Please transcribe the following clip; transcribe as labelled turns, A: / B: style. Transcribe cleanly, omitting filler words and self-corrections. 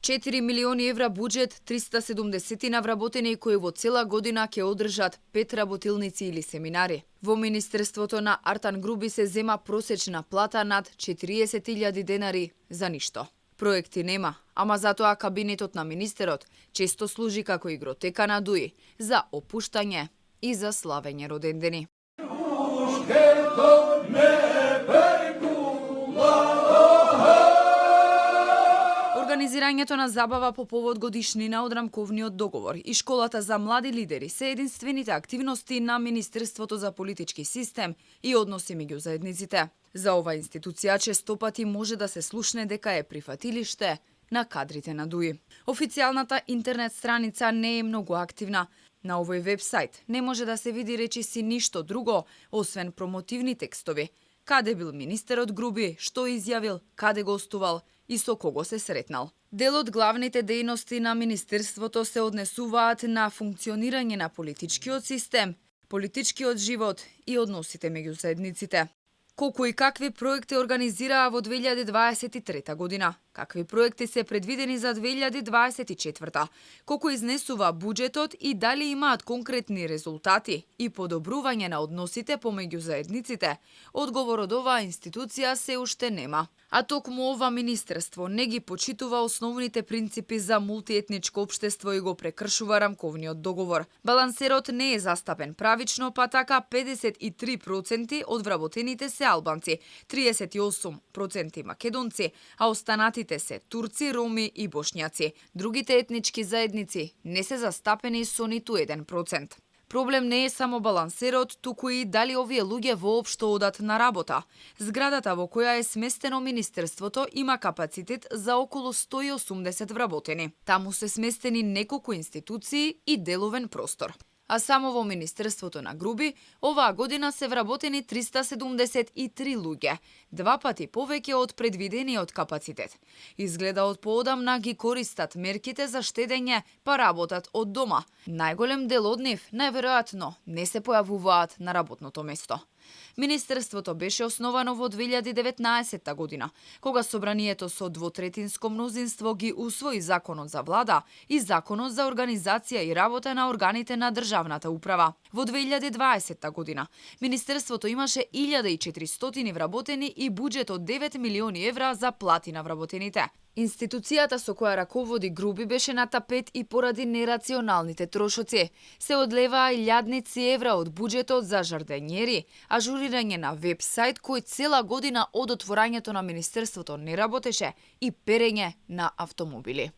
A: 4 милиони евра буџет, 370 на вработени кои во цела година ќе одржат 5 работилници или семинари. Во Министерството на Артан Груби се зема просечна плата над 40.000 денари за ништо. Проекти нема, ама затоа кабинетот на министерот често служи како игротека на дуи за опуштање и за славење родендени. Организирањето на забава по повод годишнина од рамковниот договор и школата за млади лидери се единствените активности на Министерството за политички систем и односи меѓу заедниците. За ова институција честопати може да се слушне дека е прифатилиште на кадрите на ДУИ. Официјалната интернет страница не е многу активна. На овој вебсайт не може да се види речиси ништо друго, освен промотивни текстови. Каде бил министерот Груби, што изјавил, каде гостувал и со кого се сретнал. Дел од главните дејности на Министерството се однесуваат на функционирање на политичкиот систем, политичкиот живот и односите меѓу заедниците. Колку и какви проекти организираа во 2023 година? Какви проекти се предвидени за 2024? Колку изнесува буџетот и дали имаат конкретни резултати и подобрување на односите помеѓу заедниците? Одговор од оваа институција се уште нема. А токму ова министерство не ги почитува основните принципи за мултиетничко општество и го прекршува рамковниот договор. Балансерот не е застапен правично, па така 53% од вработените се албанци, 38% македонци, а останатите се турци, роми и бошњаци. Другите етнички заедници не се застапени со ниту 1%. Проблем не е само балансерот, туку и дали овие луѓе воопшто одат на работа. Зградата во која е сместено министерството има капацитет за околу 180 вработени. Таму се сместени неколку институции и деловен простор. А само во Министерството на Груби оваа година се вработени 373 луѓе, 2 пати повеќе од предвидениот капацитет. Изгледа од поодамна ги користат мерките за штедење, па работат од дома. Најголем дел од нив, најверојатно, не се појавуваат на работното место. Министерството беше основано во 2019 година, кога собранието со двотретинско мнозинство ги усвои Законот за влада и Законот за организација и работа на органите на државната управа. Во 2020 година Министерството имаше 1400 вработени и буџет од 9 милиони евра за плати на вработените. Институцијата со која раководи Груби беше на тапет и поради нерационалните трошоци. Се одлеваа илјадници евра од буџетот за жардењери, ажурирање на вебсайт кој цела година од отворањето на Министерството не работеше и перење на автомобили.